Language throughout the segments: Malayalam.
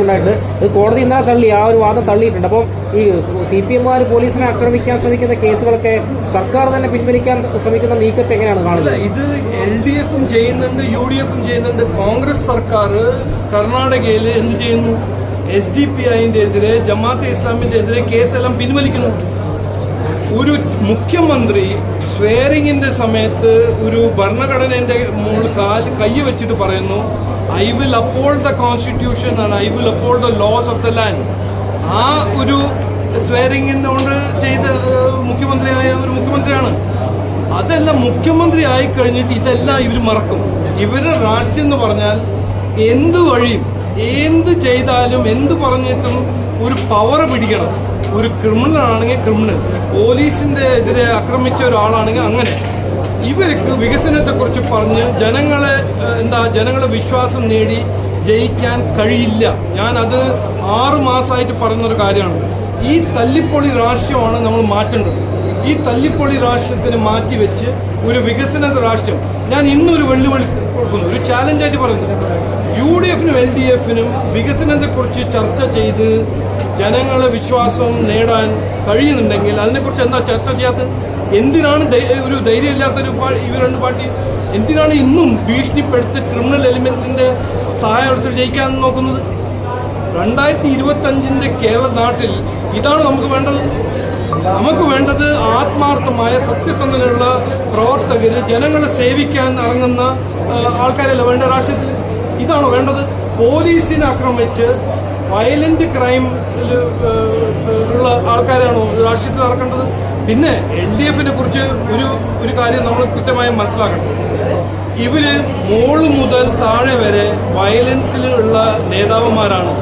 ഉണ്ടായിട്ട് കോടതി ഇന്നലെ തള്ളി, ആ ഒരു വാദം തള്ളിയിട്ടുണ്ട്. അപ്പം ഈ CPM-മാർ പോലീസിനെ ആക്രമിക്കാൻ ശ്രമിക്കുന്ന കേസുകളൊക്കെ സർക്കാർ തന്നെ പിൻവലിക്കാൻ ശ്രമിക്കുന്ന നീക്കത്തെ എങ്ങനെയാണ് കാണുന്നത്? ഇത് LDF-ഉം ചെയ്യുന്നുണ്ട്, UDF-ഉം ചെയ്യുന്നുണ്ട്. കോൺഗ്രസ് സർക്കാർ കർണാടകയിൽ എന്ത് ചെയ്യുന്നു? SDPI-ന്റെ എതിരെ, ജമാഅത്തെ ഇസ്ലാമിന്റെ എതിരെ കേസെല്ലാം പിൻവലിക്കുന്നു. ഒരു മുഖ്യമന്ത്രി സ്വെയറിംഗിന്റെ സമയത്ത് ഒരു ഭരണഘടനയുടെ കൈ വെച്ചിട്ട് പറയുന്നു, I will uphold the constitution and I will uphold the laws of the land. ആ ഒരു സ്വെയറിംഗിനോട് ചെയ്ത മുഖ്യമന്ത്രിയായ ഒരു മുഖ്യമന്ത്രിയാണ്. അതെല്ലാം മുഖ്യമന്ത്രി ആയി കഴിഞ്ഞിട്ട് ഇതെല്ലാം ഇവർ മറക്കും. ഇവരുടെ രാഷ്ട്രീയം എന്ന് പറഞ്ഞാൽ എന്ത് വഴിയും എന്ത് ചെയ്താലും എന്ത് പറഞ്ഞിട്ടും ഒരു പവർ പിടിക്കണം. ഒരു ക്രിമിനൽ ആണെങ്കിൽ ക്രിമിനൽ, പോലീസിന്റെ എതിരെ ആക്രമിച്ച ഒരാളാണെങ്കിൽ അങ്ങനെ. ഇവർക്ക് വികസനത്തെക്കുറിച്ച് പറഞ്ഞ് ജനങ്ങളെ വിശ്വാസം നേടി ജയിക്കാൻ കഴിയില്ല. ഞാനത് 6 മാസമായിട്ട് പറയുന്നൊരു കാര്യമാണ്. ഈ തല്ലിപ്പൊളി രാഷ്ട്രീയമാണ് നമ്മൾ മാറ്റേണ്ടത്. ഈ തല്ലിപ്പൊളി രാഷ്ട്രീയത്തിന് മാറ്റിവെച്ച് ഒരു വികസന രാഷ്ട്രീയം. ഞാൻ ഇന്നൊരു വെല്ലുവിളി കൊടുക്കുന്നു, ഒരു ചാലഞ്ചായിട്ട് പറയുന്നു. UDF-നും LDF-നും വികസനത്തെക്കുറിച്ച് ചർച്ച ചെയ്ത് ജനങ്ങളെ വിശ്വാസം നേടാൻ കഴിയുന്നുണ്ടെങ്കിൽ അതിനെക്കുറിച്ച് എന്താ ചർച്ച ചെയ്യാത്തത്? എന്തിനാണ് ഒരു ധൈര്യമില്ലാത്തൊരു ഇവർ രണ്ട് പാർട്ടി എന്തിനാണ് ഇന്നും ഭീഷണിപ്പെടുത്തി ക്രിമിനൽ എലിമെന്റ്സിന്റെ സഹായം എടുത്ത് ജയിക്കാൻ നോക്കുന്നത്? 2025 കേരള നാട്ടിൽ ഇതാണ് നമുക്ക് വേണ്ടത്. നമുക്ക് വേണ്ടത് ആത്മാർത്ഥമായ സത്യസന്ധതയുള്ള പ്രവർത്തകര്, ജനങ്ങളെ സേവിക്കാൻ ഇറങ്ങുന്ന ആൾക്കാരല്ല വേണ്ട രാഷ്ട്രീയത്തിൽ. ഇതാണോ വേണ്ടത്? പോലീസിനെ ആക്രമിച്ച് വയലന്റ് ക്രൈം ഉള്ള ആൾക്കാരാണോ രാഷ്ട്രീയത്തിൽ ഇറക്കേണ്ടത്? പിന്നെ LDF-നെ കുറിച്ച് ഒരു കാര്യം നമ്മൾ കൃത്യമായി മനസ്സിലാക്കണം. ഇവര് മോള് മുതൽ താഴെ വരെ വയലൻസിലുള്ള നേതാവുമാരാണ്.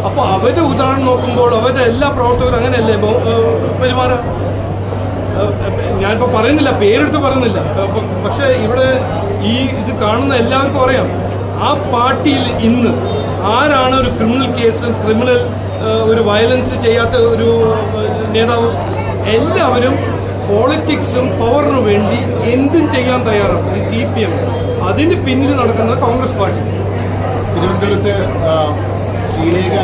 അപ്പൊ അവരുടെ ഉദാഹരണം നോക്കുമ്പോൾ അവരുടെ എല്ലാ പ്രവർത്തകരും അങ്ങനെയല്ലേ പെരുമാറുക? ഞാനിപ്പോ പറയുന്നില്ല, പേരെടുത്ത് പറയുന്നില്ല. പക്ഷെ ഇവിടെ ഇത് കാണുന്ന എല്ലാവർക്കും അറിയാം, ആ പാർട്ടിയിൽ ഇന്ന് ആരാണ് ഒരു ക്രിമിനൽ ഒരു വയലൻസ് ചെയ്യാത്ത ഒരു നേതാവ്? എല്ലാവരും പോളിറ്റിക്സും പവറിനു വേണ്ടി എന്തും ചെയ്യാൻ തയ്യാറാണ്. ഈ CPM അതിന്റെ പിന്നിൽ നടക്കുന്നത് കോൺഗ്രസ് പാർട്ടി. തിരുവനന്തപുരത്ത് ശ്രീലേഖ